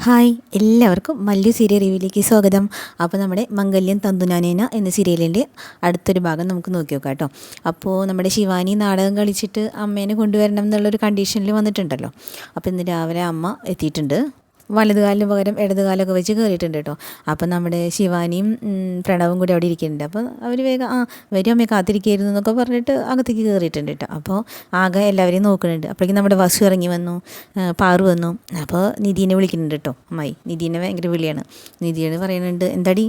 Hi, എല്ലാവർക്കും Mallu serial റിവ്യൂയിലേക്ക് സ്വാഗതം. അപ്പോൾ നമ്മുടെ മംഗല്യം തന്തുനാനേന എന്ന സീരിയലിൻ്റെ അടുത്തൊരു ഭാഗം നമുക്ക് നോക്കി നോക്കാം കേട്ടോ. അപ്പോൾ നമ്മുടെ ശിവാനി നാടകം കളിച്ചിട്ട് അമ്മേനെ കൊണ്ടുവരണം എന്നുള്ളൊരു കണ്ടീഷനിൽ വന്നിട്ടുണ്ടല്ലോ. അപ്പോൾ ഇന്ന് രാവിലെ അമ്മ എത്തിയിട്ടുണ്ട്. വലതുകാലിന് പകരം ഇടതുകാലൊക്കെ വെച്ച് കയറിയിട്ടുണ്ട് കേട്ടോ. അപ്പം നമ്മുടെ ശിവാനിയും പ്രണവും കൂടി അവിടെ ഇരിക്കുന്നുണ്ട്. അപ്പോൾ അവർ വേഗം വരും അമ്മയെ കാത്തിരിക്കുകയായിരുന്നു എന്നൊക്കെ പറഞ്ഞിട്ട് അകത്തേക്ക് കയറിയിട്ടുണ്ട് കേട്ടോ. അപ്പോൾ ആകെ എല്ലാവരെയും നോക്കുന്നുണ്ട്. അപ്പോഴേക്കും നമ്മുടെ വസു ഇറങ്ങി വന്നു, പാറു വന്നു. അപ്പോൾ നിധീനെ വിളിക്കുന്നുണ്ട് കേട്ടോ. അമ്മായി നിധീനെ ഭയങ്കര വിളിയാണ്. നിധിയോട് പറയുന്നുണ്ട്, എന്താടി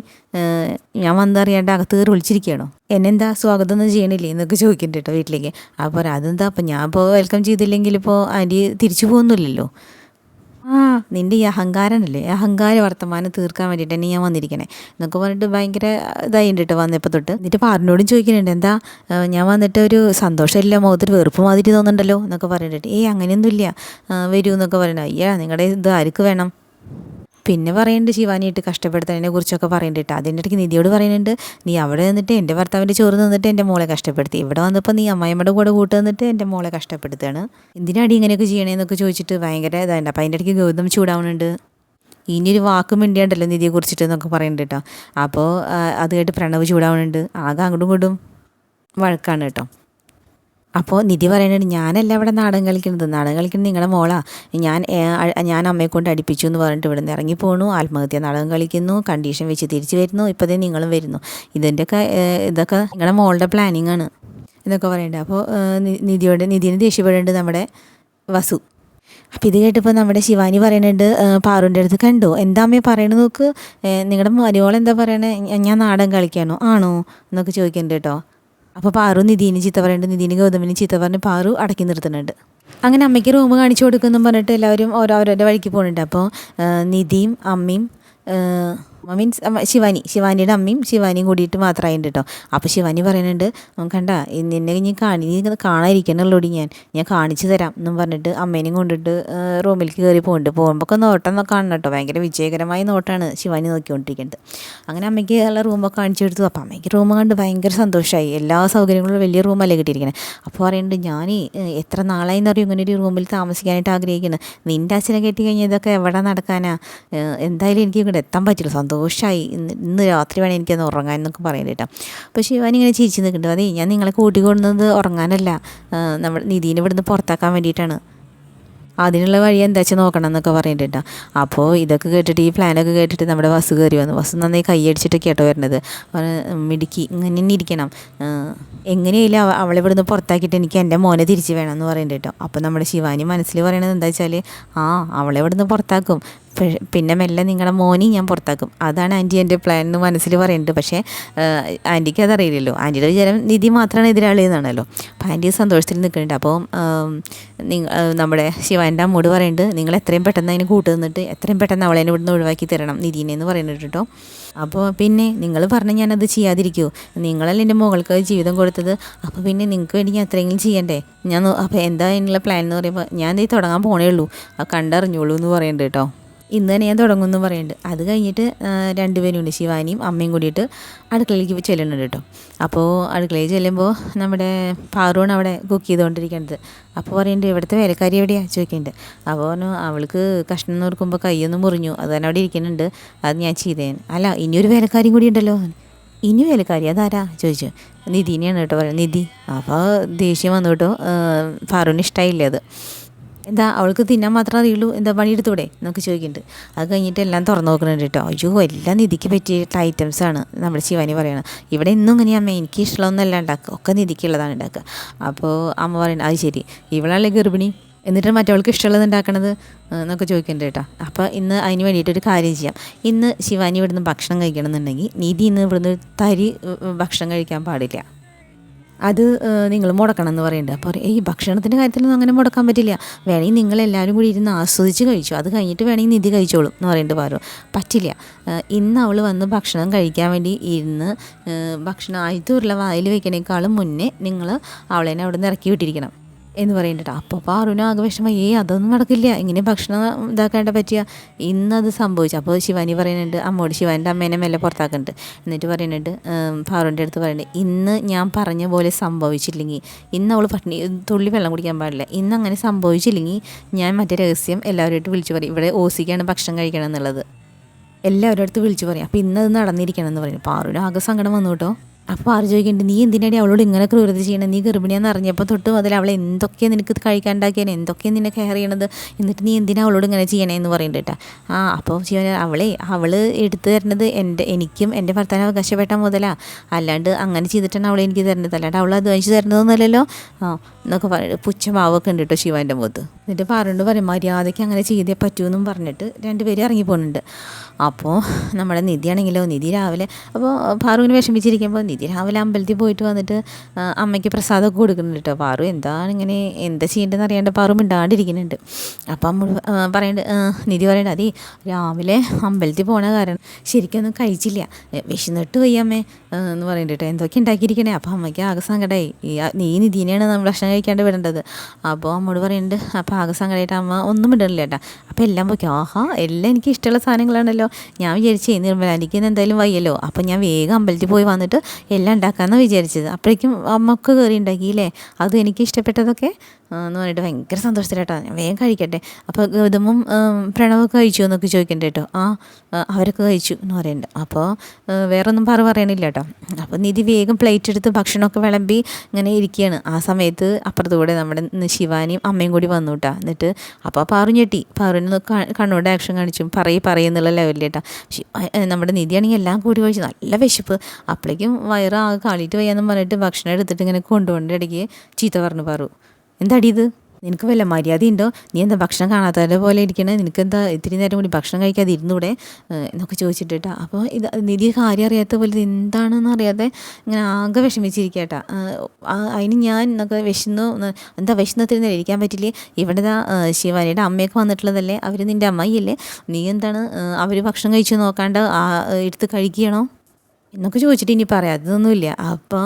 ഞാൻ വന്നറിയാണ്ട് അകത്ത് കയറി വിളിച്ചിരിക്കുകയാണോ, എന്നെന്താ സ്വാഗതം ഒന്നും ചെയ്യണില്ലേ എന്നൊക്കെ ചോദിക്കുന്നുണ്ട് കേട്ടോ വീട്ടിലേക്ക്. അപ്പോൾ അതെന്താ, അപ്പം ഞാൻ ഇപ്പോൾ വെൽക്കം ചെയ്തില്ലെങ്കിൽ ഇപ്പോൾ ആൻറ്റി തിരിച്ചു പോകുന്നില്ലല്ലോ. നിൻ്റെ ഈ അഹങ്കാരനല്ലേ, അഹങ്കാര വർത്തമാനം തീർക്കാൻ വേണ്ടിയിട്ട് തന്നെ ഞാൻ വന്നിരിക്കണേ എന്നൊക്കെ പറഞ്ഞിട്ട് ഭയങ്കര ഇതായിട്ട് കേട്ടോ വന്നപ്പോൾ തൊട്ട്. എന്നിട്ട് പാറിനോടും ചോദിക്കുന്നുണ്ട്, എന്താ ഞാൻ വന്നിട്ട് ഒരു സന്തോഷമില്ല, മുഖത്തൊരു വെറുപ്പ് മാതിരി തോന്നുന്നുണ്ടല്ലോ എന്നൊക്കെ പറഞ്ഞിട്ട്. അങ്ങനെയൊന്നുമില്ല, വരൂ എന്നൊക്കെ പറയണ്ട. നിങ്ങളുടെ ഇത് ആർക്ക് വേണം. പിന്നെ പറയുന്നുണ്ട് ശിവാനിയിട്ട് കഷ്ടപ്പെടുത്തുന്നതിനെ കുറിച്ചൊക്കെ പറയുന്നുണ്ട്. അതിൻ്റെ ഇടയ്ക്ക് നിധിയോട് പറയുന്നുണ്ട്, നീ അവിടെ നിന്നിട്ട് എൻ്റെ ഭർത്താവിൻ്റെ ചോറ് നിന്നിട്ട് എൻ്റെ മോളെ കഷ്ടപ്പെടുത്തി, ഇവിടെ വന്നപ്പോൾ നീ അമ്മായിമ്മയുടെ കൂടെ കൂട്ട് നിന്നിട്ട് എൻ്റെ മോളെ കഷ്ടപ്പെടുത്തുകയാണ്, എന്തിനാടി ഇങ്ങനെയൊക്കെ ചെയ്യണേന്നൊക്കെ ചോദിച്ചിട്ട് ഭയങ്കര ഇതായിട്ട്. അപ്പോൾ അതിൻ്റെ ഇടയ്ക്ക് ഗൗതം ചൂടാവുന്നുണ്ട്. ഇനിയൊരു വാക്കും മിണ്ടിയുണ്ടല്ലോ നിധിയെ കുറിച്ചിട്ട് എന്നൊക്കെ പറയുന്നുണ്ട് കേട്ടോ. അപ്പോൾ അത് കേട്ട് പ്രണവ് ചൂടാവുന്നുണ്ട്. ആകെ അങ്ങോട്ടും ഇങ്ങോട്ടും വഴക്കാണ് കേട്ടോ. അപ്പോൾ നിധി പറയുന്നുണ്ട്, ഞാനല്ല ഇവിടെ നാടകം കളിക്കുന്നത് നിങ്ങളുടെ മോളാ, ഞാൻ അമ്മയെ കൊണ്ട് അടുപ്പിച്ചു എന്ന് പറഞ്ഞിട്ട് ഇവിടെ നിന്ന് ഇറങ്ങി പോണു, ആത്മഹത്യ നാടകം കളിക്കുന്നു, കണ്ടീഷൻ വെച്ച് തിരിച്ചു വരുന്നു, ഇപ്പോഴത്തേ നിങ്ങളും വരുന്നു, ഇതൊക്കെ നിങ്ങളുടെ മോളുടെ പ്ലാനിങ് ആണ് എന്നൊക്കെ പറയുന്നുണ്ട്. അപ്പോൾ നിധിനെ ദേഷ്യപ്പെടുന്നുണ്ട് നമ്മുടെ വസു. അപ്പോൾ ഇത് കേട്ടപ്പോൾ നമ്മുടെ ശിവാനി പറയുന്നുണ്ട് പാറുവിൻ്റെ അടുത്ത്, കണ്ടോ എന്താ അമ്മയെ പറയണത് നോക്ക്, നിങ്ങളുടെ മരുമോളെന്താ പറയണേ, ഞാൻ നാടകം കളിക്കാനോ ആണോ എന്നൊക്കെ ചോദിക്കുന്നുണ്ട് കേട്ടോ. അപ്പോൾ പാറു നിധീനെ ചീത്ത പറയുന്നുണ്ട്, നിധീനെ ഗൗതമിനെ ചീത്ത പറഞ്ഞ് പാറു അടക്കി നിർത്തുന്നുണ്ട്. അങ്ങനെ അമ്മയ്ക്ക് റൂം കാണിച്ചു കൊടുക്കുമെന്നും പറഞ്ഞിട്ട് എല്ലാവരും ഓരോരുടെ വഴിക്ക് പോകുന്നുണ്ട്. അപ്പോൾ നിധിയും അമ്മയും മീൻസ് ശിവാനിയുടെ അമ്മയും ശിവാനിയും കൂടിയിട്ട് മാത്രമായിട്ടുണ്ട് കേട്ടോ. അപ്പോൾ ശിവാനി പറയുന്നുണ്ട്, കണ്ട നിന്നെ നീ കാണാതിരിക്കണല്ലോടി, ഞാൻ കാണിച്ചു തരാം എന്നും പറഞ്ഞിട്ട് അമ്മേനെയും കൊണ്ടിട്ട് റൂമിലേക്ക് കയറി പോകുമ്പോൾ നോട്ടം കാണണം കേട്ടോ. ഭയങ്കര വിജയകരമായ നോട്ടാണ് ശിവാനി നോക്കിക്കൊണ്ടിരിക്കുന്നത്. അങ്ങനെ അമ്മയ്ക്ക് ഉള്ള റൂമൊക്കെ കാണിച്ചു കൊടുത്തു. അപ്പോൾ അമ്മയ്ക്ക് റൂം കണ്ട് ഭയങ്കര സന്തോഷമായി. എല്ലാ സൗകര്യങ്ങളും വലിയ റൂമല്ലേ കിട്ടിയിരിക്കുന്നത്. അപ്പോൾ പറയുന്നുണ്ട്, ഞാൻ എത്ര നാളായി എന്നറിയും ഇങ്ങനെ ഒരു റൂമിൽ താമസിക്കാനായിട്ട് ആഗ്രഹിക്കുന്നത്, നിൻ്റെ അച്ഛനെ കെട്ടി കഴിഞ്ഞാൽ ഇതൊക്കെ എവിടെ നടക്കാനാ, എന്തായാലും എനിക്ക് ഇവിടെ എത്താൻ പറ്റില്ല, സന്തോഷമായി, ഇന്ന് രാത്രി വേണം എനിക്കൊന്ന് ഉറങ്ങാൻ എന്നൊക്കെ പറയുന്നത് കേട്ടോ. അപ്പോൾ ശിവാനി ഇങ്ങനെ ചിരിച്ച് നിൽക്കുന്നുണ്ട്. അതേ ഞാൻ നിങ്ങളെ കൂട്ടിക്കൊണ്ടുവന്നത് ഉറങ്ങാനല്ല, നമ്മുടെ നിധീനെ ഇവിടുന്ന് പുറത്താക്കാൻ വേണ്ടിയിട്ടാണ്, അതിനുള്ള വഴി എന്താ വെച്ചാൽ നോക്കണം എന്നൊക്കെ പറയുന്നുണ്ട്. അപ്പോൾ ഇതൊക്കെ കേട്ടിട്ട്, ഈ പ്ലാനൊക്കെ കേട്ടിട്ട് നമ്മുടെ വസു കയറി വന്നു. വസു നന്നായി കൈയടിച്ചിട്ടൊക്കെ കേട്ടോ വരുന്നത്. മിടുക്കി, ഇങ്ങനെ തന്നെ ഇരിക്കണം, എങ്ങനെയില്ല അവളെ ഇവിടുന്ന് പുറത്താക്കിയിട്ട് എനിക്ക് എൻ്റെ മോനെ തിരിച്ച് വേണം എന്ന് പറയുന്നുണ്ട് കേട്ടോ. അപ്പോൾ നമ്മുടെ ശിവാനി മനസ്സിൽ പറയണത് എന്താ വെച്ചാൽ, അവളെ ഇവിടുന്ന് പുറത്താക്കും, പിന്നെ മെല്ലെ നിങ്ങളുടെ മോനെ ഞാൻ പുറത്താക്കും, അതാണ് ആൻറ്റി എൻ്റെ പ്ലാൻ എന്ന് മനസ്സിൽ പറയുന്നുണ്ട്. പക്ഷേ ആൻറ്റിക്ക് അതറിയില്ലല്ലോ, ആൻറ്റിയുടെ വിചാരം നിധി മാത്രമാണ് എതിരാളി എന്നാണല്ലോ. അപ്പോൾ ആൻറ്റി സന്തോഷത്തിൽ നിൽക്കുന്നുണ്ട്. അപ്പോൾ നമ്മുടെ ശിവാൻ്റെ അമ്മോട് പറയുന്നുണ്ട്, നിങ്ങൾ എത്രയും പെട്ടെന്ന് അതിന് കൂട്ട് നിന്നിട്ട് എത്രയും പെട്ടെന്ന് അവളെ ഇവിടുന്ന് ഒഴിവാക്കി തരണം നിധീനെ എന്ന് പറയുന്നുണ്ട് കേട്ടോ. അപ്പോൾ പിന്നെ നിങ്ങൾ പറഞ്ഞ് ഞാനത് ചെയ്യാതിരിക്കുമോ, നിങ്ങളല്ലേ എൻ്റെ മകൾക്ക് ജീവിതം കൊടുത്തത്, അപ്പോൾ പിന്നെ നിങ്ങൾക്ക് വേണ്ടി ഞാൻ എത്രയെങ്കിലും ചെയ്യണ്ടേ, അപ്പോൾ എന്താ അതിനുള്ള പ്ലാൻ എന്ന് പറയുമ്പോൾ, ഞാൻ ഇത് തുടങ്ങാൻ പോണേ ഉള്ളൂ, കണ്ടറിഞ്ഞോളൂ എന്ന് പറയുന്നുണ്ട് കേട്ടോ. ഇന്ന് തന്നെ ഞാൻ തുടങ്ങുമെന്ന് പറയുന്നുണ്ട്. അത് കഴിഞ്ഞിട്ട് രണ്ടുപേരും ഉണ്ട്, ശിവാനിയും അമ്മയും കൂടിയിട്ട് അടുക്കളയിലേക്ക് ചെല്ലുന്നുണ്ട് കേട്ടോ. അപ്പോൾ അടുക്കളയിൽ ചെല്ലുമ്പോൾ നമ്മുടെ പാറുവാണ് അവിടെ കുക്ക് ചെയ്തുകൊണ്ടിരിക്കുന്നത്. അപ്പോൾ പറയുന്നുണ്ട്, ഇവിടുത്തെ വേലക്കാരി എവിടെയാണ് ചോദിക്കുന്നുണ്ട്. അപ്പോൾ പറഞ്ഞു, അവൾക്ക് കഷ്ണം നോക്കുമ്പോൾ കൈയൊന്നും മുറിഞ്ഞു, അത് തന്നെ അവിടെ ഇരിക്കുന്നുണ്ട്, അത് ഞാൻ ചെയ്തേൻ. അല്ല ഇനിയൊരു വേലക്കാരിയും കൂടി ഉണ്ടല്ലോ, ഇനി വേലക്കാരി അതാരാ ചോദിച്ചു. നിധിനെയാണ് കേട്ടോ പറയുന്നത്, നിധി. അപ്പോൾ ദേഷ്യം വന്നു കേട്ടോ, പാറുവിന് ഇഷ്ടമായില്ലേ അത്. എന്താ അവൾക്ക് തിന്നാൻ മാത്രമേ അറിയുള്ളൂ, എന്താ പണിയെടുത്തൂടെ എന്നൊക്കെ ചോദിക്കുന്നുണ്ട്. അത് കഴിഞ്ഞിട്ട് എല്ലാം തുറന്നു നോക്കുന്നുണ്ട് കേട്ടോ. അയ്യോ എല്ലാം നിധിക്ക് പറ്റിയിട്ടുള്ള ഐറ്റംസാണ് നമ്മുടെ ശിവാനി പറയണത്. ഇവിടെ ഇന്നും ഇങ്ങനെ അമ്മ എനിക്ക് ഇഷ്ടമുള്ളതൊന്നല്ല ഉണ്ടാക്കുക, ഒക്കെ നിധിക്കുള്ളതാണ് ഉണ്ടാക്കുക. അപ്പോൾ അമ്മ പറയുന്നത്, അത് ശരി, ഇവളാണല്ലേ ഗർഭിണി, എന്നിട്ട് മറ്റവൾക്ക് ഇഷ്ടമുള്ളത് ഉണ്ടാക്കണത് എന്നൊക്കെ ചോദിക്കുന്നുണ്ട് കേട്ടോ. അപ്പോൾ ഇന്ന് അതിന് വേണ്ടിയിട്ടൊരു കാര്യം ചെയ്യാം, ഇന്ന് ശിവാനി ഇവിടുന്ന് ഭക്ഷണം കഴിക്കണം എന്നുണ്ടെങ്കിൽ നിധി ഇന്ന് ഇവിടുന്ന് തരി ഭക്ഷണം കഴിക്കാൻ പാടില്ല, അത് നിങ്ങൾ മുടക്കണം എന്ന് പറയുന്നുണ്ട്. അപ്പോൾ ഈ ഭക്ഷണത്തിൻ്റെ കാര്യത്തിലൊന്നും അങ്ങനെ മുടക്കാൻ പറ്റില്ല, വേണമെങ്കിൽ നിങ്ങളെല്ലാവരും കൂടി ഇരുന്ന് ആസ്വദിച്ച് കഴിച്ചു, അത് കഴിഞ്ഞിട്ട് വേണമെങ്കിൽ നിധി കഴിച്ചോളും എന്ന് പറയുന്നുണ്ട് പാറു. പറ്റില്ല, ഇന്ന് അവൾ വന്ന് ഭക്ഷണം കഴിക്കാൻ വേണ്ടി ഇരുന്ന് ഭക്ഷണം ആയത്തൂരിലെ വായിൽ വയ്ക്കണേക്കാളും മുന്നേ നിങ്ങൾ അവളെ അവിടെ നിന്ന് ഇറക്കി വിട്ടിരിക്കണം. എന്ന് പറയുന്നുണ്ട്. അപ്പോൾ പാറുവിന് ആകെ വിഷമം, അതൊന്നും നടക്കില്ല, ഇങ്ങനെ ഭക്ഷണം ഇതാക്കേണ്ട പറ്റിയ, ഇന്നത് സംഭവിച്ചു. അപ്പോൾ ശിവാനി പറയുന്നുണ്ട് അമ്മോട്, ശിവാനിൻ്റെ അമ്മേനെ മെല്ലെ പുറത്താക്കുന്നുണ്ട്. എന്നിട്ട് പറയുന്നുണ്ട്, പാറുവിൻ്റെ അടുത്ത് പറയുന്നുണ്ട്, ഇന്ന് ഞാൻ പറഞ്ഞ പോലെ സംഭവിച്ചില്ലെങ്കിൽ, ഇന്ന് അവൾ പട്ടിണി തുള്ളി വെള്ളം കുടിക്കാൻ പാടില്ല, ഇന്ന് അങ്ങനെ സംഭവിച്ചില്ലെങ്കിൽ ഞാൻ മറ്റേ രഹസ്യം എല്ലാവരുമായിട്ട് വിളിച്ചു പറയും, ഇവിടെ ഓസിക്കാണ് ഭക്ഷണം കഴിക്കണം എന്നുള്ളത് എല്ലാവരുടെ അടുത്ത് വിളിച്ചു പറയും. അപ്പോൾ ഇന്നത് നടന്നിരിക്കണം എന്ന് പറയും. പാറുവിന് ആകെ സങ്കടം വന്നു കേട്ടോ. അപ്പോൾ ആര് ചോദിക്കുന്നുണ്ട്, നീ എന്തിനാടി അവളോട് ഇങ്ങനെ ക്രൂരത ചെയ്യണം, നീ ഗർഭിണിയാന്ന് അറിഞ്ഞപ്പോൾ തൊട്ട് മുതൽ അവളെ എന്തൊക്കെയാണ് നിനക്ക് കഴിക്കാണ്ടാക്കിയാണ്, എന്തൊക്കെയാണ് നിന്നെ കെയർ ചെയ്യണത്, എന്നിട്ട് നീ എന്തിനാ അവളോട് ഇങ്ങനെ ചെയ്യണേ എന്ന് പറയുന്നുണ്ട് കേട്ടോ. അപ്പോൾ ശിവൻ, അവൾ എടുത്തു തരുന്നത് എനിക്കും എൻ്റെ ഭർത്താവിന് അവകാശപ്പെട്ട മുതലാണ്, അല്ലാണ്ട് അങ്ങനെ ചെയ്തിട്ടാണ് അവളെ എനിക്ക് തരുന്നത്, അല്ലാണ്ട് അവൾ അത് വാങ്ങിച്ച് തരുന്നതൊന്നുമല്ലല്ലോ എന്നൊക്കെ പറഞ്ഞിട്ട് പുച്ഛഭാവമൊക്കെ ഉണ്ട് കേട്ടോ ശിവൻ്റെ മുഖത്ത്. എന്നിട്ട് പാറുകൊണ്ട് പറയും, മര്യാദയ്ക്ക് അങ്ങനെ ചെയ്തേ പറ്റൂന്നും പറഞ്ഞിട്ട് രണ്ടുപേരും ഇറങ്ങി പോകുന്നുണ്ട്. അപ്പോൾ നമ്മുടെ നിധിയാണെങ്കിലോ, നിധി രാവിലെ, അപ്പോൾ പാറുവിന് വിഷമിച്ചിരിക്കുമ്പോൾ നിധി രാവിലെ അമ്പലത്തിൽ പോയിട്ട് വന്നിട്ട് അമ്മയ്ക്ക് പ്രസാദമൊക്കെ കൊടുക്കുന്നുണ്ട് കേട്ടോ. പാറു ഇങ്ങനെ എന്താ ചെയ്യേണ്ടതെന്ന് അറിയാണ്ട് പാറു മിണ്ടാണ്ടിരിക്കുന്നുണ്ട്. അപ്പം അമ്മ നിധി പറയുന്നുണ്ട്, അതേ രാവിലെ അമ്പലത്തിൽ പോണ കാരണം ശരിക്കൊന്നും കഴിച്ചില്ല, വിശന്നിട്ട് പോയി അമ്മേ എന്ന് പറയുന്നുണ്ട് കേട്ടോ. എന്തൊക്കെ ഉണ്ടാക്കിയിരിക്കണേ. അപ്പോൾ അമ്മയ്ക്ക് ആകെ സങ്കടമായി, നീ നിധീനെയാണ് നമ്മൾ ഭക്ഷണം കഴിക്കാണ്ട് വിടേണ്ടത്. അപ്പോൾ അമ്മോട് പറയുന്നുണ്ട്, അപ്പോൾ ആകെ സങ്കടമായിട്ട് അമ്മ ഒന്നും ഇടണില്ല കേട്ടോ. അപ്പോൾ എല്ലാം പോയി, എല്ലാം എനിക്ക് ഇഷ്ടമുള്ള സാധനങ്ങളാണല്ലോ, ഞാൻ വിചാരിച്ചേ നിർമ്മലാനിക്ക് എന്തായാലും വയ്യല്ലോ, അപ്പം ഞാൻ വേഗം അമ്പലത്തിൽ പോയി വന്നിട്ട് എല്ലാം ഉണ്ടാക്കാമെന്നാണ് വിചാരിച്ചത്. അപ്പോഴേക്കും അമ്മക്ക് കയറി ഉണ്ടാക്കിയില്ലേ, അത് എനിക്ക് ഇഷ്ടപ്പെട്ടതൊക്കെ എന്ന് പറഞ്ഞിട്ട് ഭയങ്കര സന്തോഷത്തിലേട്ടോ, ഞാൻ വേഗം കഴിക്കട്ടെ. അപ്പോൾ ഗൗതമും പ്രണവൊക്കെ കഴിച്ചു എന്നൊക്കെ ചോദിക്കണ്ട കേട്ടോ. അവരൊക്കെ കഴിച്ചു എന്ന് പറയുന്നുണ്ട്. അപ്പോൾ വേറൊന്നും പറയണില്ല കേട്ടോ. അപ്പോൾ നിധി വേഗം പ്ലേറ്റ് എടുത്ത് ഭക്ഷണമൊക്കെ വിളമ്പി ഇങ്ങനെ ഇരിക്കുകയാണ്. ആ സമയത്ത് അപ്പുറത്തുകൂടെ നമ്മുടെ ശിവാനിയും അമ്മയും കൂടി വന്നു കേട്ടോ. എന്നിട്ട് അപ്പോൾ പാറു ഞെട്ടി, പാറുവിന് കണ്ണോടെ ആക്ഷൻ കാണിച്ചു, പറയുന്നുള്ള ലെവലിൽ കേട്ടോ. നമ്മുടെ നിധിയാണെങ്കിൽ എല്ലാം കൂടി കഴിച്ചു, നല്ല വിശപ്പ്. അപ്പോഴേക്കും വയറ് ആകെ കാളിയിട്ട് വയ്യാന്നും പറഞ്ഞിട്ട് ഭക്ഷണം എടുത്തിട്ട് ഇങ്ങനെ കൊണ്ടുപോകേണ്ട ഇടയ്ക്ക് ചീത്ത പറഞ്ഞു, പാറു എന്താടി ഇത്, നിനക്ക് വല്ല മര്യാദ ഉണ്ടോ, നീ എന്താ ഭക്ഷണം കാണാത്തവരെ പോലെ ഇരിക്കണേ, നിനക്കെന്താ ഇത്തിരി നേരം കൂടി ഭക്ഷണം കഴിക്കാതെ ഇരുന്നൂടെ എന്നൊക്കെ ചോദിച്ചിട്ട്. അപ്പോൾ ഇത് നിധി കാര്യം അറിയാത്ത പോലെ, ഇത് എന്താണെന്ന് അറിയാതെ ഇങ്ങനെ ആകെ വിഷമിച്ചിരിക്കട്ടാ. അതിന് ഞാൻ എന്നൊക്കെ എന്താ വിശന്നത്തിരുന്ന് ഇരിക്കാൻ പറ്റില്ലേ, ഇവിടെ ശിവാനിയുടെ അമ്മയൊക്കെ വന്നിട്ടുള്ളതല്ലേ, അവർ നിൻ്റെ അമ്മായിയല്ലേ, നീ എന്താണ് അവർ ഭക്ഷണം കഴിച്ചു നോക്കാണ്ട് എടുത്ത് കഴിക്കണോ എന്നൊക്കെ ചോദിച്ചിട്ട് ഇനി പറയാത്തതൊന്നുമില്ല. അപ്പോൾ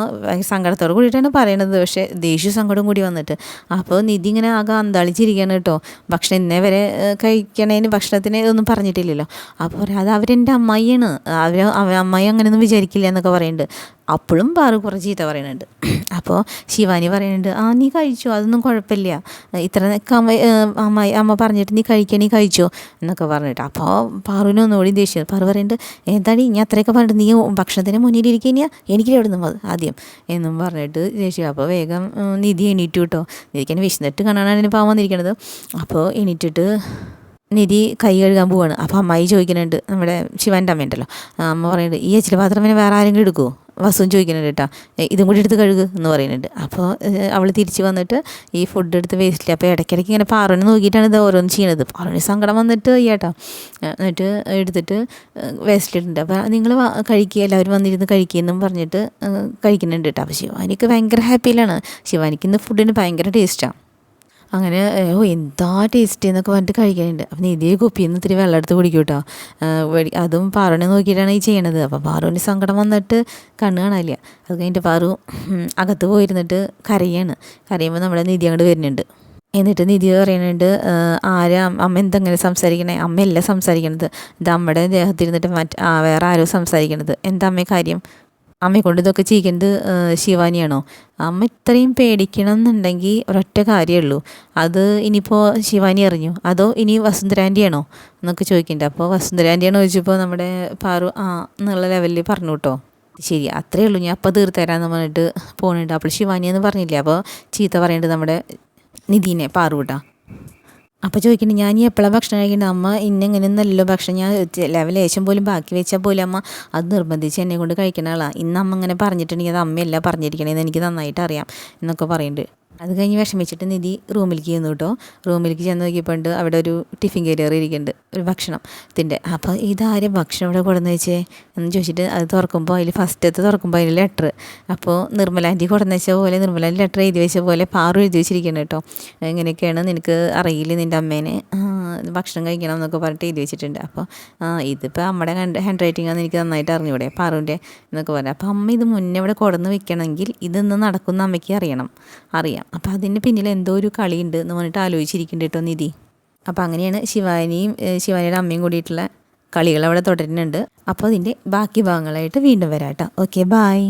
സങ്കടത്തോട് കൂടിയിട്ടാണ് പറയണത്, പക്ഷേ ദേഷ്യ സങ്കടം കൂടി വന്നിട്ട്. അപ്പോൾ നിധി ഇങ്ങനെ ആകെ അന്താളിച്ചിരിക്കുകയാണ് കേട്ടോ. ഭക്ഷണം ഇന്നേ വരെ കഴിക്കണേന് ഭക്ഷണത്തിന് ഒന്നും പറഞ്ഞിട്ടില്ലല്ലോ. അപ്പോൾ അത് അവരെൻ്റെ അമ്മായിയാണ്, അമ്മായി അങ്ങനെയൊന്നും വിചാരിക്കില്ല എന്നൊക്കെ പറയുന്നുണ്ട്. അപ്പോഴും പാറു കുറച്ച് ചീത്ത പറയുന്നുണ്ട്. അപ്പോൾ ശിവാനി പറയുന്നുണ്ട്, നീ കഴിച്ചോ, അതൊന്നും കുഴപ്പമില്ല, ഇത്ര അമ്മ പറഞ്ഞിട്ട് നീ കഴിച്ചോ എന്നൊക്കെ പറഞ്ഞിട്ട്. അപ്പോൾ പാറുവിന് ഒന്നുകൂടി ദേഷ്യം. പാറു പറയുന്നുണ്ട്, എന്താടി ഞാൻ അത്രയൊക്കെ പറഞ്ഞിട്ട് നീ ഭക്ഷണത്തിന് മുന്നിലിരിക്കുക, എനിക്ക് എവിടെ നിന്ന് ആദ്യം എന്നും പറഞ്ഞിട്ട് ദേഷ്യം. അപ്പോൾ വേഗം നിധി എണീറ്റു കേട്ടോ. നിധിക്ക് വിശന്നിട്ട് കാണാനാണ് പാവം വന്നിരിക്കണത്. അപ്പോൾ എണീറ്റിട്ട് നിധി കൈ കഴുകാൻ പോവാണ്. അപ്പോൾ അമ്മായി ചോദിക്കുന്നുണ്ട്, നമ്മുടെ ശിവൻ്റെ അമ്മയുണ്ടല്ലോ, അമ്മ പറയുന്നുണ്ട്, ഈ അച്ചിലെ പാത്രം പിന്നെ വേറെ ആരെങ്കിലും എടുക്കുമോ, വസുവും ചോദിക്കുന്നുണ്ട് കേട്ടോ, ഇതും കൂടി എടുത്ത് കഴുകുക എന്ന് പറയുന്നുണ്ട്. അപ്പോൾ അവൾ തിരിച്ച് വന്നിട്ട് ഈ ഫുഡ് എടുത്ത് വേസ്റ്റില്ല. അപ്പോൾ ഇടയ്ക്കിടയ്ക്ക് ഇങ്ങനെ പാറുവിനെ നോക്കിയിട്ടാണ് ഇത് ഓരോന്ന് ചെയ്യണത്. പാറുവിന് സങ്കടം വന്നിട്ട് കേട്ടോ. എന്നിട്ട് എടുത്തിട്ട് വേസ്റ്റിലിട്ടുണ്ട്. അപ്പോൾ നിങ്ങൾ കഴിക്കുക, എല്ലാവരും വന്നിരുന്ന് കഴിക്കുകയെന്നും പറഞ്ഞിട്ട് കഴിക്കുന്നുണ്ട് കേട്ടോ. അപ്പോൾ ശിവാനിക്ക് ഭയങ്കര ഹാപ്പിയിലാണ്. ശിവാനിക്ക് ഇന്ന് ഫുഡിന് ഭയങ്കര ടേസ്റ്റാണ്. അങ്ങനെ എന്താ ടേസ്റ്റ് എന്നൊക്കെ പറഞ്ഞിട്ട് കഴിക്കാനുണ്ട്. അപ്പം നിധിയെ കുപ്പിയിൽ നിന്ന് ഇത്തിരി വെള്ളം എടുത്ത് കുടിക്കും കേട്ടോ. അതും പാറുവിനെ നോക്കിയിട്ടാണ് ഈ ചെയ്യണത്. അപ്പോൾ പാറുവിന് സങ്കടം വന്നിട്ട് കണ്ണ് കാണാനില്ല. അത് കഴിഞ്ഞിട്ട് പാറു അകത്ത് പോയിരുന്നിട്ട് കരയുമ്പോൾ നമ്മുടെ നിധി അങ്ങോട്ട് വരുന്നുണ്ട്. എന്നിട്ട് നിധി പറയുന്നുണ്ട്, അമ്മ എന്തെങ്ങനെ സംസാരിക്കണേ, അമ്മയല്ല സംസാരിക്കണത്, ഇത് അമ്മയുടെ ദേഹത്തിരുന്നിട്ട് വേറെ ആരോ സംസാരിക്കണത്, എന്താ അമ്മേ കാര്യം, അമ്മയെ കൊണ്ട് ഇതൊക്കെ ചെയ്യേണ്ടത് ശിവാനിയാണോ, അമ്മ ഇത്രയും പേടിക്കണം എന്നുണ്ടെങ്കിൽ ഒരൊറ്റ കാര്യമേ ഉള്ളൂ, അത് ഇനിയിപ്പോൾ ശിവാനി അറിഞ്ഞു അതോ ഇനി വസുന്ധരാൻ്റിയാണോ എന്നൊക്കെ ചോദിക്കുന്നുണ്ട്. അപ്പോൾ വസുന്ധരാൻ്റിയാണോ ചോദിച്ചപ്പോൾ നമ്മുടെ പാറു എന്നുള്ള ലെവലിൽ പറഞ്ഞു കേട്ടോ. ശരി അത്രയേ ഉള്ളൂ, ഞാൻ അപ്പോൾ തീർത്തരാമെന്ന് പറഞ്ഞിട്ട് പോകുന്നുണ്ട്. അപ്പോൾ ശിവാനിയെന്ന് പറഞ്ഞില്ലേ, അപ്പോൾ ചീത്ത പറയേണ്ടത് നമ്മുടെ നിധീനെ പാറു കേട്ടോ. അപ്പോൾ ചോദിക്കുന്നത്, ഞാൻ ഈ എപ്പോഴാണ് ഭക്ഷണം കഴിക്കേണ്ടത്, അമ്മ ഇന്നെങ്ങനെയൊന്നല്ലോ ഭക്ഷണം, ഞാൻ ലേശം പോലും ബാക്കി വെച്ചാൽ പോലും അമ്മ അത് നിർബന്ധിച്ച് എന്നെ കൊണ്ട് കഴിക്കണ ആളാണ്, ഇന്ന് അമ്മ ഇങ്ങനെ പറഞ്ഞിട്ടുണ്ടെങ്കിൽ അത് അമ്മയല്ല പറഞ്ഞിരിക്കണേന്ന് എനിക്ക് നന്നായിട്ട് അറിയാം എന്നൊക്കെ പറയുന്നുണ്ട്. അത് കഴിഞ്ഞ് വിഷമിച്ചിട്ട് നിധി റൂമിലേക്ക് ചെന്നു കേട്ടോ. റൂമിലേക്ക് ചെന്ന് നോക്കിയപ്പോൾ അവിടെ ഒരു ടിഫിൻ കാരിയർ ഇരിക്കുന്നുണ്ട്, ഒരു ഭക്ഷണത്തിൻ്റെ. അപ്പോൾ ഇതാരും ഭക്ഷണം ഇവിടെ കൊടുന്ന് വെച്ചേ എന്ന് ചോദിച്ചിട്ട് അത് തുറക്കുമ്പോൾ അതിൽ ഫസ്റ്റത്തെ തുറക്കുമ്പോൾ അതിൽ ലെറ്റർ. അപ്പോൾ നിർമ്മലാൻ്റി കൊടുന്ന് വെച്ച പോലെ, നിർമ്മലാൻ്റി ലെറ്റർ എഴുതി വെച്ച പോലെ പാറു എഴുതി വെച്ചിരിക്കണം കേട്ടോ. എങ്ങനെയൊക്കെയാണ് നിനക്ക് അറിയില്ല നിൻ്റെ അമ്മേനെ ഭക്ഷണം കഴിക്കണം എന്നൊക്കെ പറഞ്ഞിട്ട് എഴുതി വെച്ചിട്ടുണ്ട്. അപ്പോൾ ഇതിപ്പോൾ നമ്മുടെ ഹാൻഡ് റൈറ്റിംഗ് ആണെന്ന് എനിക്ക് നന്നായിട്ട് അറിഞ്ഞൂടെ, പാറുവിൻ്റെ എന്നൊക്കെ പറഞ്ഞു. അപ്പോൾ അമ്മ ഇത് മുന്നേ ഇവിടെ കൊടന്ന് വെക്കണമെങ്കിൽ ഇതൊന്ന് നടക്കുന്ന അമ്മയ്ക്ക് അറിയാം. അപ്പോൾ അതിന് പിന്നിൽ എന്തോ ഒരു കളിയുണ്ട് എന്ന് പറഞ്ഞിട്ട് ആലോചിച്ചിരിക്കുന്നുണ്ട് കേട്ടോ നിധി. അപ്പോൾ അങ്ങനെയാണ് ശിവാനിയുടെ അമ്മയും കൂടിയിട്ടുള്ള കളികൾ അവിടെ തുടരുന്നുണ്ട്. അപ്പോൾ അതിൻ്റെ ബാക്കി ഭാഗങ്ങളായിട്ട് വീണ്ടും വരാം കേട്ടോ. Okay, bye.